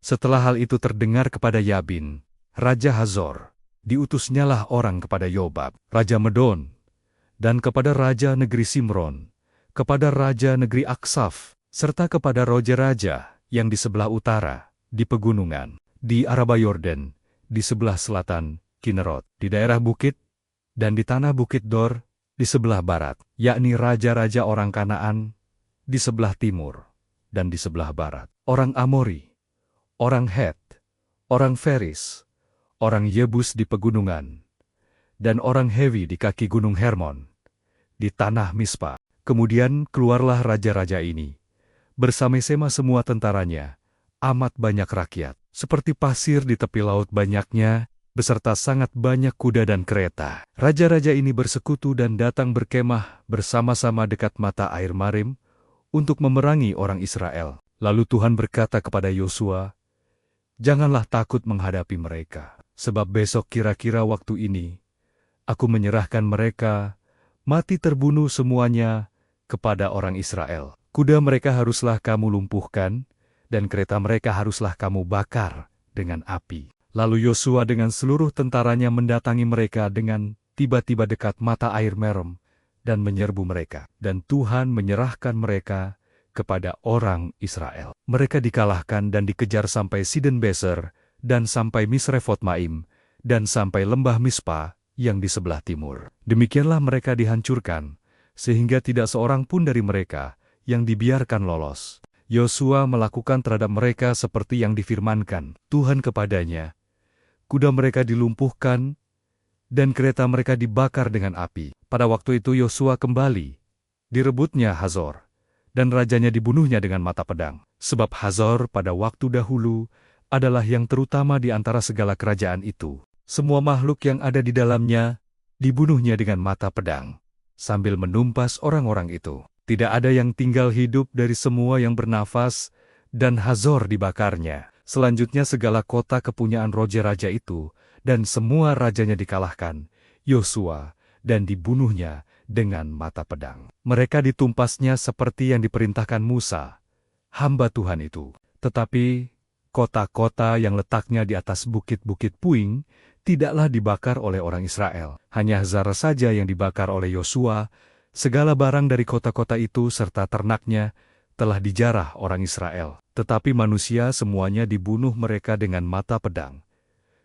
Setelah hal itu terdengar kepada Yabin, Raja Hazor, diutusnyalah orang kepada Yobab, Raja Medon, dan kepada Raja negeri Simron, kepada Raja negeri Aksaf, serta kepada raja-raja yang di sebelah utara, di pegunungan, di Araba Yordan, di sebelah selatan, Kinerot, di daerah bukit, dan di tanah bukit Dor, di sebelah barat, yakni raja-raja orang Kanaan, di sebelah timur, dan di sebelah barat, orang Amori, orang Het, orang Feris, orang Yebus di pegunungan, dan orang Hewi di kaki gunung Hermon, di tanah Mispa. Kemudian keluarlah raja-raja ini, bersama-sama semua tentaranya, amat banyak rakyat, seperti pasir di tepi laut banyaknya, beserta sangat banyak kuda dan kereta. Raja-raja ini bersekutu dan datang berkemah bersama-sama dekat mata air Marim, untuk memerangi orang Israel. Lalu Tuhan berkata kepada Yosua, "Janganlah takut menghadapi mereka, sebab besok kira-kira waktu ini, aku menyerahkan mereka, mati terbunuh semuanya, kepada orang Israel. Kuda mereka haruslah kamu lumpuhkan, dan kereta mereka haruslah kamu bakar dengan api." Lalu Yosua dengan seluruh tentaranya mendatangi mereka dengan tiba-tiba dekat mata air Merem, dan menyerbu mereka. Dan Tuhan menyerahkan mereka kepada orang Israel. Mereka dikalahkan dan dikejar sampai Siden Beser, dan sampai Misrefot Maim, dan sampai lembah Mispa yang di sebelah timur. Demikianlah mereka dihancurkan, sehingga tidak seorang pun dari mereka yang dibiarkan lolos. Yosua melakukan terhadap mereka seperti yang difirmankan Tuhan kepadanya. Kuda mereka dilumpuhkan, dan kereta mereka dibakar dengan api. Pada waktu itu Yosua kembali, direbutnya Hazor, dan rajanya dibunuhnya dengan mata pedang. Sebab Hazor pada waktu dahulu adalah yang terutama di antara segala kerajaan itu. Semua makhluk yang ada di dalamnya dibunuhnya dengan mata pedang, sambil menumpas orang-orang itu. Tidak ada yang tinggal hidup dari semua yang bernafas, dan Hazor dibakarnya. Selanjutnya segala kota kepunyaan raja-raja itu, dan semua rajanya dikalahkan, Yosua, dan dibunuhnya dengan mata pedang. Mereka ditumpasnya seperti yang diperintahkan Musa, hamba Tuhan itu. Tetapi kota-kota yang letaknya di atas bukit-bukit puing, tidaklah dibakar oleh orang Israel. Hanya Hazar saja yang dibakar oleh Yosua. Segala barang dari kota-kota itu serta ternaknya telah dijarah orang Israel. Tetapi manusia semuanya dibunuh mereka dengan mata pedang,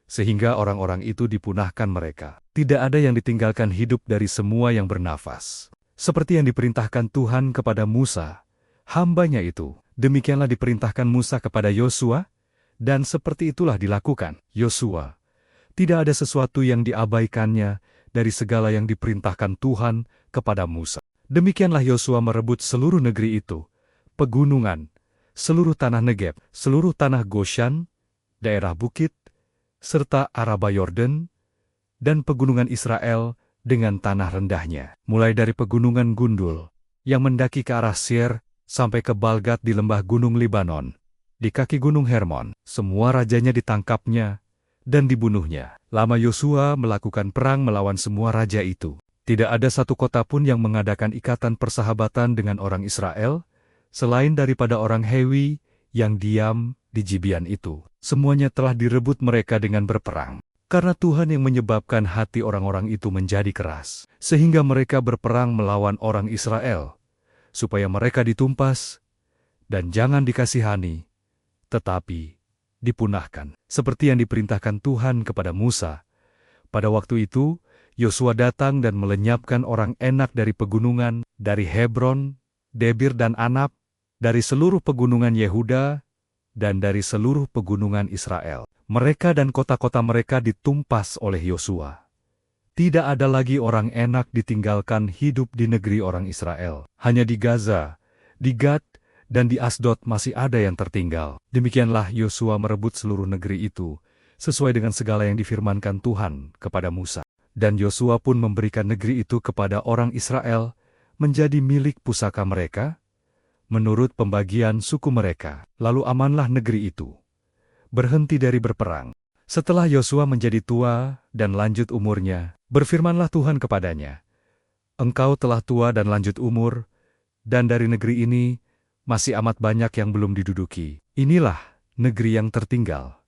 sehingga orang-orang itu dipunahkan mereka. Tidak ada yang ditinggalkan hidup dari semua yang bernafas. Seperti yang diperintahkan Tuhan kepada Musa, hambanya itu. Demikianlah diperintahkan Musa kepada Yosua, dan seperti itulah dilakukan Yosua. Tidak ada sesuatu yang diabaikannya dari segala yang diperintahkan Tuhan kepada Musa. Demikianlah Yosua merebut seluruh negeri itu, pegunungan, seluruh tanah Negeb, seluruh tanah Goshan, daerah bukit, serta Araba Yordan, dan pegunungan Israel dengan tanah rendahnya. Mulai dari pegunungan Gundul, yang mendaki ke arah Seir, sampai ke Balgat di lembah gunung Libanon, di kaki gunung Hermon. Semua rajanya ditangkapnya dan dibunuhnya. Lama Yosua melakukan perang melawan semua raja itu. Tidak ada satu kota pun yang mengadakan ikatan persahabatan dengan orang Israel, selain daripada orang Hewi yang diam di Gibeon itu. Semuanya telah direbut mereka dengan berperang. Karena Tuhan yang menyebabkan hati orang-orang itu menjadi keras, sehingga mereka berperang melawan orang Israel, supaya mereka ditumpas, dan jangan dikasihani, tetapi dipunahkan. Seperti yang diperintahkan Tuhan kepada Musa. Pada waktu itu, Yosua datang dan melenyapkan orang Enak dari pegunungan, dari Hebron, Debir dan Anab, dari seluruh pegunungan Yehuda, dan dari seluruh pegunungan Israel. Mereka dan kota-kota mereka ditumpas oleh Yosua. Tidak ada lagi orang Enak ditinggalkan hidup di negeri orang Israel. Hanya di Gaza, di Gad, dan di Asdod masih ada yang tertinggal. Demikianlah Yosua merebut seluruh negeri itu, sesuai dengan segala yang difirmankan Tuhan kepada Musa. Dan Yosua pun memberikan negeri itu kepada orang Israel, menjadi milik pusaka mereka, menurut pembagian suku mereka. Lalu amanlah negeri itu, berhenti dari berperang. Setelah Yosua menjadi tua dan lanjut umurnya, berfirmanlah Tuhan kepadanya, "Engkau telah tua dan lanjut umur, dan dari negeri ini masih amat banyak yang belum diduduki. Inilah negeri yang tertinggal.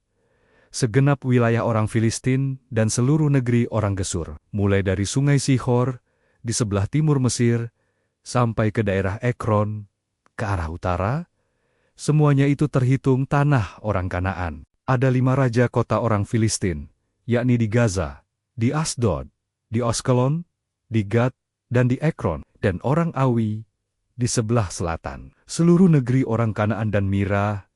Segenap wilayah orang Filistin dan seluruh negeri orang Gesur, mulai dari sungai Sihor di sebelah timur Mesir, sampai ke daerah Ekron, ke arah utara, semuanya itu terhitung tanah orang Kanaan. Ada 5 raja kota orang Filistin, yakni di Gaza, di Asdod, di Askelon, di Gat, dan di Ekron, dan orang Awi di sebelah selatan. Seluruh negeri orang Kanaan dan Mira,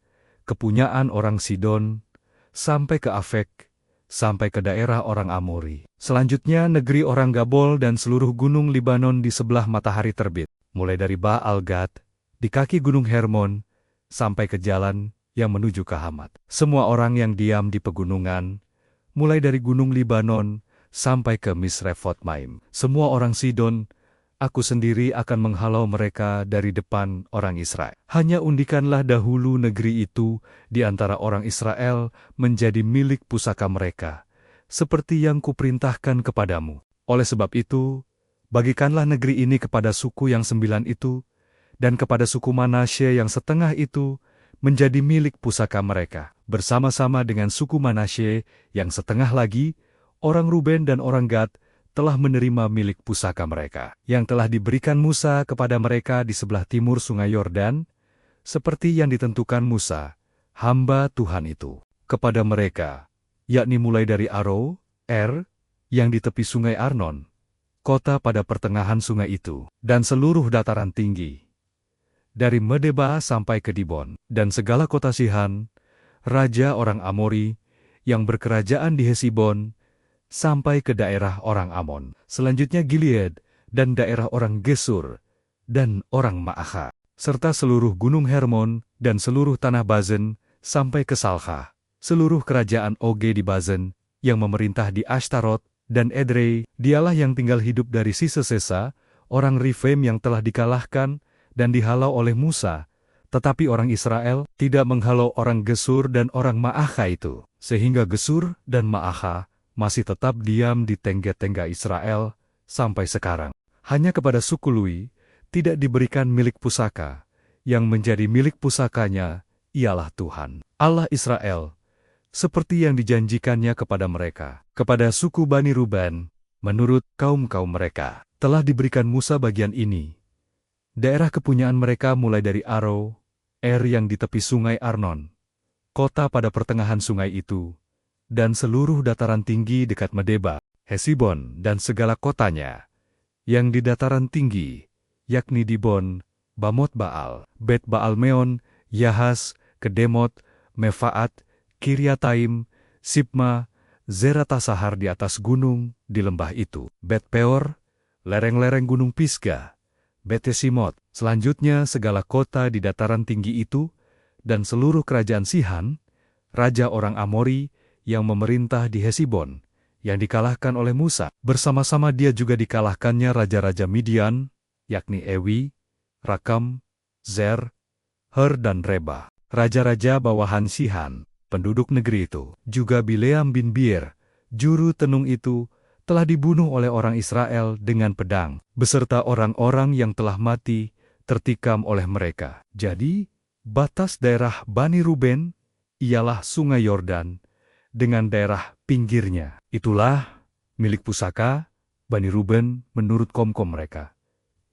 kepunyaan orang Sidon, sampai ke Afek, sampai ke daerah orang Amori. Selanjutnya negeri orang Gabol dan seluruh gunung Libanon di sebelah matahari terbit, mulai dari Baal-Gad, di kaki gunung Hermon, sampai ke jalan yang menuju ke Hamat. Semua orang yang diam di pegunungan, mulai dari gunung Libanon, sampai ke Misrefot-Maim. Semua orang Sidon, aku sendiri akan menghalau mereka dari depan orang Israel. Hanya undikanlah dahulu negeri itu di antara orang Israel menjadi milik pusaka mereka, seperti yang kuperintahkan kepadamu. Oleh sebab itu, bagikanlah negeri ini kepada suku yang 9 itu, dan kepada suku Manasye yang setengah itu menjadi milik pusaka mereka. Bersama-sama dengan suku Manasye yang setengah lagi, orang Ruben dan orang Gad telah menerima milik pusaka mereka, yang telah diberikan Musa kepada mereka di sebelah timur sungai Yordan, seperti yang ditentukan Musa, hamba Tuhan itu, kepada mereka, yakni mulai dari Aro, yang di tepi sungai Arnon, kota pada pertengahan sungai itu, dan seluruh dataran tinggi, dari Medeba sampai ke Dibon, dan segala kota Sihan, raja orang Amori, yang berkerajaan di Hesibon, sampai ke daerah orang Amon. Selanjutnya Gilead dan daerah orang Gesur dan orang Ma'akha, serta seluruh gunung Hermon dan seluruh tanah Bazen sampai ke Salha. Seluruh kerajaan Oge di Bazen yang memerintah di Ashtarot dan Edrei, dialah yang tinggal hidup dari sisa-sisa orang Rifem yang telah dikalahkan dan dihalau oleh Musa, tetapi orang Israel tidak menghalau orang Gesur dan orang Ma'akha itu, sehingga Gesur dan Ma'akha masih tetap diam di tengga-tengga Israel sampai sekarang. Hanya kepada suku Lui tidak diberikan milik pusaka, yang menjadi milik pusakanya ialah Tuhan, Allah Israel, seperti yang dijanjikannya kepada mereka. Kepada suku Bani Ruben, menurut kaum-kaum mereka, telah diberikan Musa bagian ini. Daerah kepunyaan mereka mulai dari Aro, yang di tepi sungai Arnon, kota pada pertengahan sungai itu, dan seluruh dataran tinggi dekat Medeba, Hesibon dan segala kotanya, yang di dataran tinggi, yakni Dibon, Bamot Baal, Bet Baal Meon, Yahas, Kedemot, Mefaat, Kiryataim, Sibma, Zeratasahar di atas gunung, di lembah itu, Bet Peor, lereng-lereng gunung Pisgah, Betesimot, selanjutnya segala kota di dataran tinggi itu, dan seluruh kerajaan Sihan, raja orang Amori, yang memerintah di Hesibon, yang dikalahkan oleh Musa. Bersama-sama dia juga dikalahkannya raja-raja Midian, yakni Ewi, Rakam, Zer, Her dan Reba. Raja-raja bawahan Sihan, penduduk negeri itu. Juga Bileam bin Bir, juru tenung itu, telah dibunuh oleh orang Israel dengan pedang, beserta orang-orang yang telah mati, tertikam oleh mereka. Jadi, batas daerah Bani Ruben, ialah sungai Yordan, dengan daerah pinggirnya. Itulah milik pusaka Bani Ruben menurut kom-kom mereka,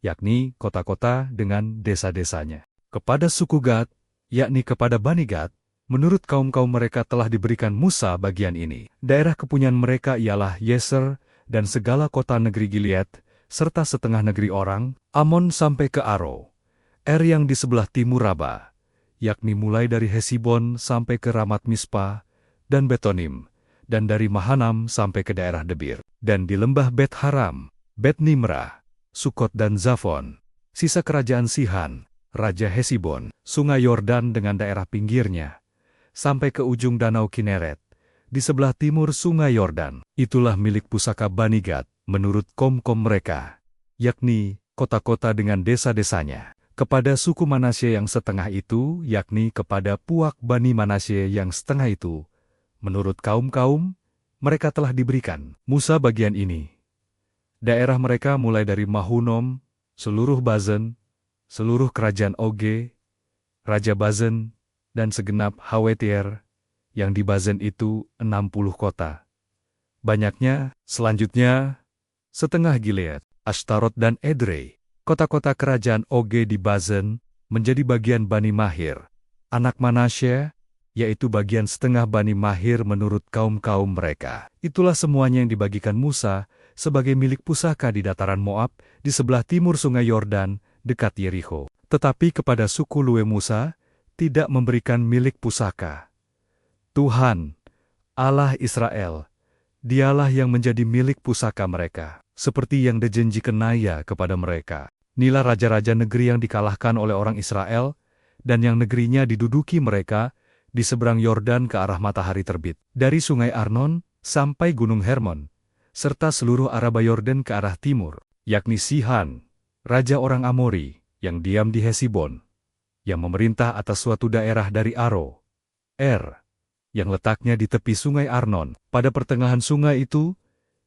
yakni kota-kota dengan desa-desanya. Kepada suku Gad, yakni kepada Bani Gad, menurut kaum-kaum mereka telah diberikan Musa bagian ini. Daerah kepunyaan mereka ialah Yeser dan segala kota negeri Gilead, serta setengah negeri orang, Amon sampai ke Aro, yang di sebelah timur Raba, yakni mulai dari Hesibon sampai ke Ramat Mispa, dan Betonim, dan dari Mahanam sampai ke daerah Debir, dan di lembah Bet Haram, Bet Nimrah, Sukot dan Zafon, sisa kerajaan Sihan, Raja Hesibon, sungai Yordan dengan daerah pinggirnya, sampai ke ujung danau Kineret, di sebelah timur sungai Yordan. Itulah milik pusaka Bani Gad, menurut kom-kom mereka, yakni kota-kota dengan desa-desanya. Kepada suku Manasye yang setengah itu, yakni kepada puak Bani Manasye yang setengah itu, menurut kaum-kaum, mereka telah diberikan Musa bagian ini. Daerah mereka mulai dari Mahunom, seluruh Bazen, seluruh kerajaan Oge, Raja Bazen, dan segenap Hawetier, yang di Bazen itu 60 kota. Banyaknya, selanjutnya, setengah Gilead, Ashtarot dan Edrei, kota-kota kerajaan Oge di Bazen, menjadi bagian Bani Mahir, anak Manasye, yaitu bagian setengah Bani Mahir menurut kaum-kaum mereka. Itulah semuanya yang dibagikan Musa sebagai milik pusaka di dataran Moab, di sebelah timur sungai Yordan, dekat Yerikho. Tetapi kepada suku Lewi Musa tidak memberikan milik pusaka. Tuhan, Allah Israel, Dialah yang menjadi milik pusaka mereka, seperti yang dijanjikan Naya kepada mereka. Inilah raja-raja negeri yang dikalahkan oleh orang Israel, dan yang negerinya diduduki mereka di seberang Yordan ke arah matahari terbit, dari sungai Arnon sampai gunung Hermon, serta seluruh Araba Yordan ke arah timur, yakni Sihan, raja orang Amori, yang diam di Hesibon, yang memerintah atas suatu daerah dari Aro, yang letaknya di tepi sungai Arnon, pada pertengahan sungai itu,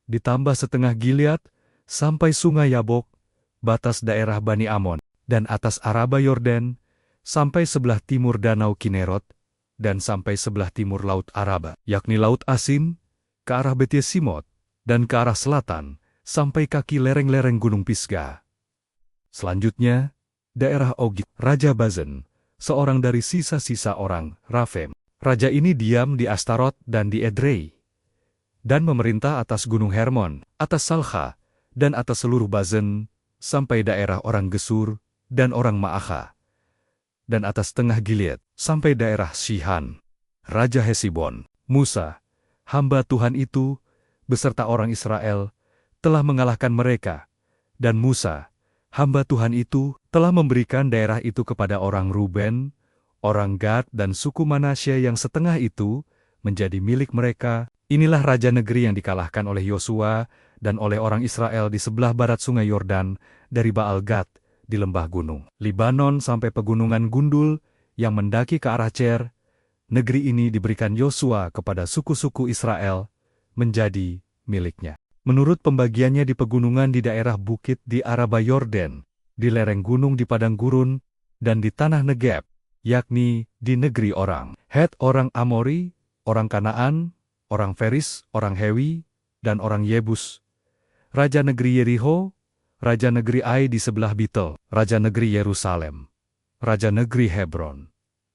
ditambah setengah Gilead, sampai sungai Yabok, batas daerah Bani Amon, dan atas Araba Yordan, sampai sebelah timur danau Kinerot, dan sampai sebelah timur Laut Araba, yakni Laut Asin, ke arah Bet-Yesimot, dan ke arah selatan, sampai kaki lereng-lereng Gunung Pisgah. Selanjutnya, daerah Ogit, Raja Bazen, seorang dari sisa-sisa orang Rafem. Raja ini diam di Ashtarot dan di Edrei, dan memerintah atas gunung Hermon, atas Salcha, dan atas seluruh Bazen, sampai daerah orang Gesur dan orang Ma'akha, dan atas tengah Gilead, sampai daerah Sihan. Raja Hesibon, Musa, hamba Tuhan itu, beserta orang Israel, telah mengalahkan mereka, dan Musa, hamba Tuhan itu, telah memberikan daerah itu kepada orang Ruben, orang Gad dan suku Manasye yang setengah itu menjadi milik mereka. Inilah raja negeri yang dikalahkan oleh Yosua dan oleh orang Israel di sebelah barat sungai Yordan, dari Baal Gad di lembah gunung Libanon sampai pegunungan Gundul yang mendaki ke arah Cer. Negeri ini diberikan Yosua kepada suku-suku Israel menjadi miliknya. Menurut pembagiannya di pegunungan di daerah bukit di Araba Yordan, di lereng gunung di padang gurun, dan di tanah Negeb, yakni di negeri orang Het, orang Amori, orang Kanaan, orang Feris, orang Hewi, dan orang Yebus. Raja negeri Yeriho, raja negeri Ai di sebelah Bitel, raja negeri Yerusalem, raja negeri Hebron,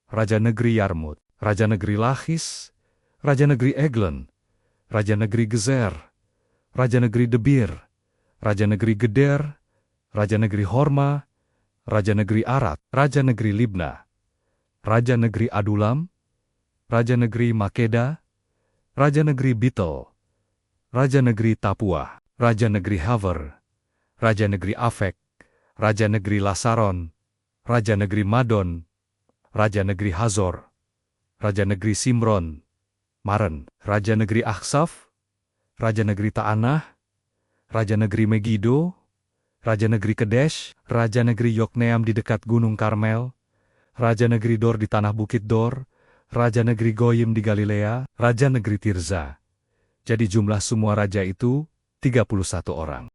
raja negeri Yarmut, raja negeri Lachis, raja negeri Eglon, raja negeri Gezer, raja negeri Debir, raja negeri Geder, raja negeri Horma, raja negeri Arad, raja negeri Libna, raja negeri Adulam, raja negeri Makeda, raja negeri Bitel, raja negeri Tapua, raja negeri Haver, raja negeri Afek, raja negeri Lasaron, raja negeri Madon, raja negeri Hazor, raja negeri Simron, Maren, raja negeri Aksaf, raja negeri Ta'anah, raja negeri Megido, raja negeri Kedesh, raja negeri Yokneam di dekat Gunung Karmel, raja negeri Dor di tanah Bukit Dor, raja negeri Goyim di Galilea, raja negeri Tirza. Jadi jumlah semua raja itu 31 orang.